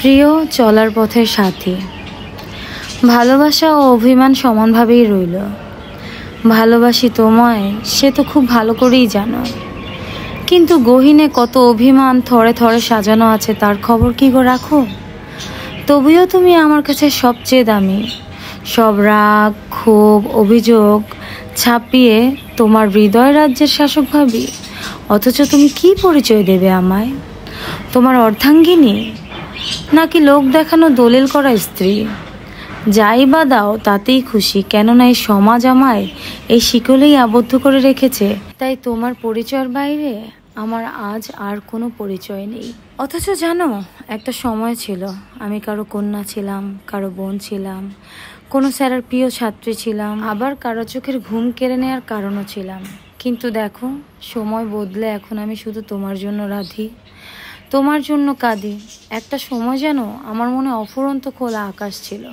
প্রিয় চলার পথের সাথী, ভালোবাসা ও অভিমান সমানভাবেই রইল। ভালোবাসি তোমায় সে তো খুব ভালো করেই জানো, কিন্তু গহীনে কত অভিমান থরে থরে সাজানো আছে তার খবর কি গো রাখো? তবুও তুমি আমার কাছে সবচেয়ে দামি। সব রাগ, ক্ষোভ, অভিযোগ ছাপিয়ে তোমার হৃদয় রাজ্যের শাসক ভাবি। অথচ তুমি কি পরিচয় দেবে আমায়? তোমার অর্ধাঙ্গিনী, নাকি লোক দেখানো দলিল করা স্ত্রী? যাই বা দাও তাতেই খুশি, কেননা এই সমাজ আমায় এই শিকলেই আবদ্ধ করে রেখেছে। তাই তোমার পরিচয়ের বাইরে আমার আজ আর কোনো পরিচয় নেই। অথচ জানো, একটা সময় ছিল আমি কারো কন্যা ছিলাম, কারো বোন ছিলাম, কোনো স্যারের প্রিয় ছাত্রী ছিলাম, আবার কারো চোখের ঘুম কেড়ে নেওয়ার কারণও ছিলাম। কিন্তু দেখো, সময় বদলে এখন আমি শুধু তোমার জন্য রাধি, তোমার জন্য কাঁদি। একটা সময় যেন আমার মনে অফুরন্ত খোলা আকাশ ছিল,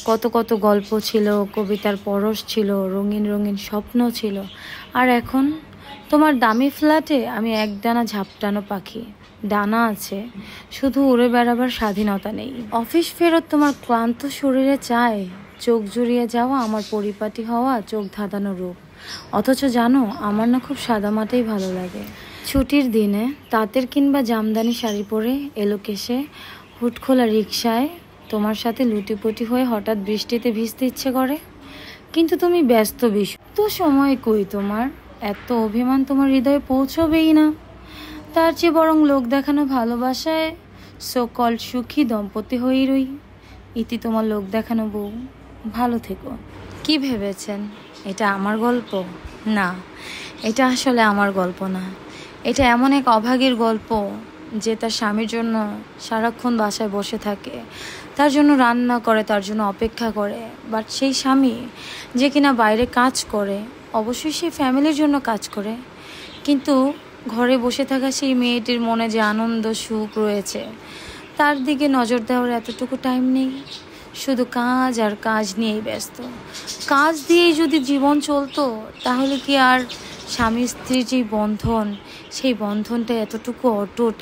কত কত গল্প ছিল, কবিতার পরশ ছিল, রঙিন রঙিন স্বপ্ন ছিল। আর এখন তোমার দামি ফ্ল্যাটে আমি একদানা ঝাপটানো পাখি। ডানা আছে, শুধু উড়ে বেড়াবার স্বাধীনতা নেই। অফিস ফেরত তোমার ক্লান্ত শরীরে চায় চোখ জুড়িয়ে যাওয়া আমার পরিপাটি হওয়া চোখ ধাঁধানো রূপ। অথচ জানো, আমার না খুব সাদামাটাই ভালো লাগে। ছুটির দিনে তাঁতের কিংবা জামদানি শাড়ি পরে এলোকেশে হুটখোলা রিকশায় তোমার সাথে লুটিপুটি হয়ে হঠাৎ বৃষ্টিতে ভিজতে ইচ্ছে করে। কিন্তু তুমি ব্যস্ত তো সময় কই তোমার? এত অভিমান তোমার হৃদয়ে পৌঁছবেই না। তার চেয়ে বরং লোক দেখানো ভালোবাসায় সকল সুখী দম্পতি হয়েই রই। ইতি তোমার লোক দেখানো বউ। ভালো থেকো। কি ভেবেছেন এটা আমার গল্প? না, এটা আসলে আমার গল্প না। এটা এমন এক অভাগীর গল্প যে তার স্বামীর জন্য সারাক্ষণ বাসায় বসে থাকে, তার জন্য রান্না করে, তার জন্য অপেক্ষা করে। বাট সেই স্বামী যে কিনা বাইরে কাজ করে, অবশ্যই সেই ফ্যামিলির জন্য কাজ করে, কিন্তু ঘরে বসে থাকা সেই মেয়েটির মনে যে আনন্দ সুখ রয়েছে তার দিকে নজর দেওয়ার এতটুকু টাইম নেই। শুধু কাজ আর কাজ নিয়েই ব্যস্ত। কাজ দিয়েই যদি জীবন চলতো তাহলে কি আর স্বামী স্ত্রীর যেই বন্ধন, সেই বন্ধনটা এতটুকু অটুট,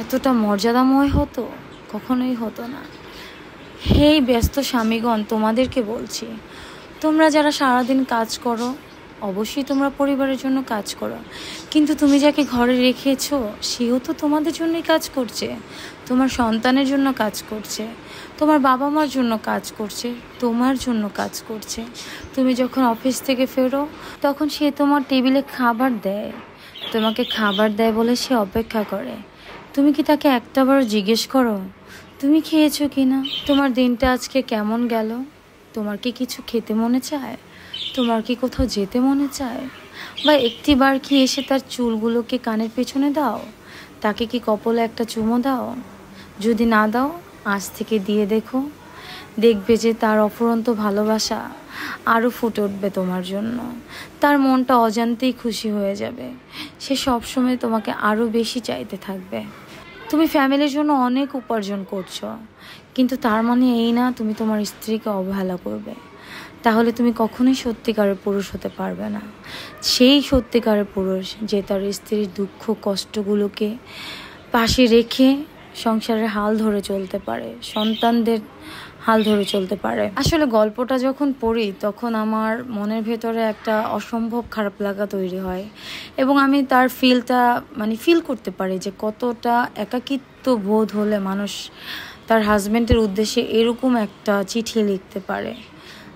এতটা মর্যাদাময় হতো? কখনোই হতো না। হেই ব্যস্ত স্বামীগণ, তোমাদেরকে বলছি, তোমরা যারা সারাদিন কাজ করো, অবশ্যই তোমরা পরিবারের জন্য কাজ করো, কিন্তু তুমি যাকে ঘরে রেখেছো সেও তো তোমাদের জন্যই কাজ করছে, তোমার সন্তানের জন্য কাজ করছে, তোমার বাবা মার জন্য কাজ করছে, তোমার জন্য কাজ করছে। তুমি যখন অফিস থেকে ফেরো তখন সে তোমার টেবিলে খাবার দেয়, তোমাকে খাবার দেয় বলে সে অপেক্ষা করে। তুমি কি তাকে একটাবারও জিজ্ঞেস করো তুমি খেয়েছো কিনা? তোমার দিনটা আজকে কেমন গেল? তোমার কি কিছু খেতে মনে চায়? তোমার কি কোথাও যেতে মনে চায়? বা একটিবার কি এসে তার চুলগুলোকে কানের পেছনে দাও? তাকে কি কপালে একটা চুমো দাও? যদি না দাও, আজ থেকে দিয়ে দেখো, দেখবে যে তার অফুরন্ত ভালোবাসা আরও ফুটে উঠবে তোমার জন্য। তার মনটা অজান্তেই খুশি হয়ে যাবে। সে সবসময় তোমাকে আরও বেশি চাইতে থাকবে। তুমি ফ্যামিলির জন্য অনেক উপার্জন করছো, কিন্তু তার মানে এই না তুমি তোমার স্ত্রীকে অবহেলা করবে। তাহলে তুমি কখনোই সত্যিকারের পুরুষ হতে পারবে না। সেই সত্যিকারের পুরুষ যে তার স্ত্রীর দুঃখ কষ্টগুলোকে পাশে রেখে সংসারের হাল ধরে চলতে পারে, সন্তানদের হাল ধরে চলতে পারে। আসলে গল্পটা যখন পড়ি তখন আমার মনের ভেতরে একটা অসম্ভব খারাপ লাগা তৈরি হয়, এবং আমি তার ফিল করতে পারি যে কতটা একাকিত্ব বোধ হলে মানুষ তার হাজব্যান্ডের উদ্দেশ্যে এরকম একটা চিঠি লিখতে পারে।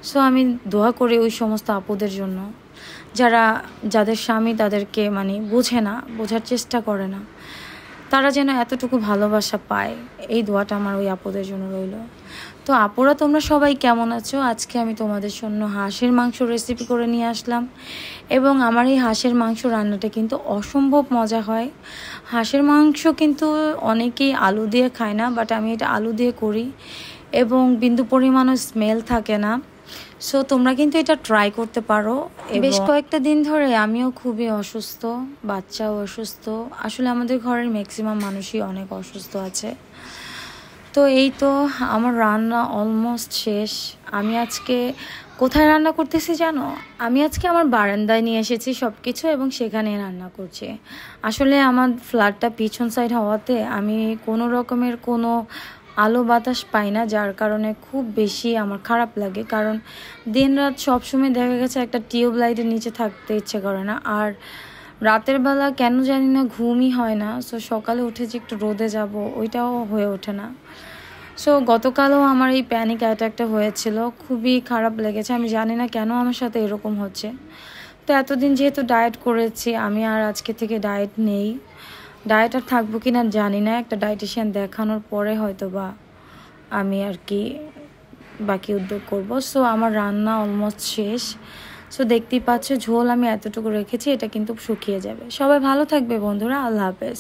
সো আমি দোয়া করি ওই সমস্ত আপুদের জন্য যাদের স্বামী তাদেরকে বোঝে না, বোঝার চেষ্টা করে না, তারা যেন এতটুকু ভালোবাসা পায়। এই দোয়াটা আমার ওই আপুদের জন্য রইল। তো আপুরা, তোমরা সবাই কেমন আছো? আজকে আমি তোমাদের জন্য হাঁসের মাংস রেসিপি করে নিয়ে আসলাম, এবং আমার এই হাঁসের মাংস রান্নাটা কিন্তু অসম্ভব মজা হয়। হাঁসের মাংস কিন্তু অনেকেই আলু দিয়ে খায় না, বাট আমি এটা আলু দিয়ে করি এবং বিন্দু পরিমাণও স্মেল থাকে না। সো তোমরা কিন্তু এটা ট্রাই করতে পারো। বেশ কয়েকটা দিন ধরে আমিও খুবই অসুস্থ, বাচ্চাও অসুস্থ, আসলে আমাদের ঘরের ম্যাক্সিমাম মানুষই অনেক অসুস্থ আছে। তো এই তো আমার রান্না অলমোস্ট শেষ। আমি আজকে কোথায় রান্না করতেছি জানো? আমি আজকে আমার বারান্দায় নিয়ে এসেছি সব কিছু এবং সেখানে রান্না করছি। আসলে আমার ফ্ল্যাটটা পিছন সাইড হওয়াতে আমি কোনো রকমের কোনো আলো বাতাস পাই না, যার কারণে খুব বেশি আমার খারাপ লাগে। কারণ দিন রাত সবসময় দেখা গেছে একটা টিউব লাইটের নিচে থাকতে ইচ্ছে করে না, আর রাতের বেলা কেন জানি না ঘুমই হয় না। সো সকালে উঠে যে একটু রোদে যাব ওইটাও হয়ে ওঠে না। সো গতকালও আমার এই প্যানিক অ্যাটাকটা হয়েছিল, খুবই খারাপ লেগেছে। আমি জানি না কেন আমার সাথে এরকম হচ্ছে। তো এতদিন যেহেতু ডায়েট করেছি, আমি আর আজকে থেকে ডায়েট নেই। ডায়েট আর থাকবো কি না জানি না, একটা ডায়েটিশিয়ান দেখানোর পরে হয়তো বা আমি আর কি বাকি উদ্যোগ করব। সো আমার রান্না অলমোস্ট শেষ। সো দেখতেই পাচ্ছ ঝোল আমি এতটুকু রেখেছি, এটা কিন্তু শুকিয়ে যাবে। সবাই ভালো থাকবে বন্ধুরা, আল্লাহ হাফেজ।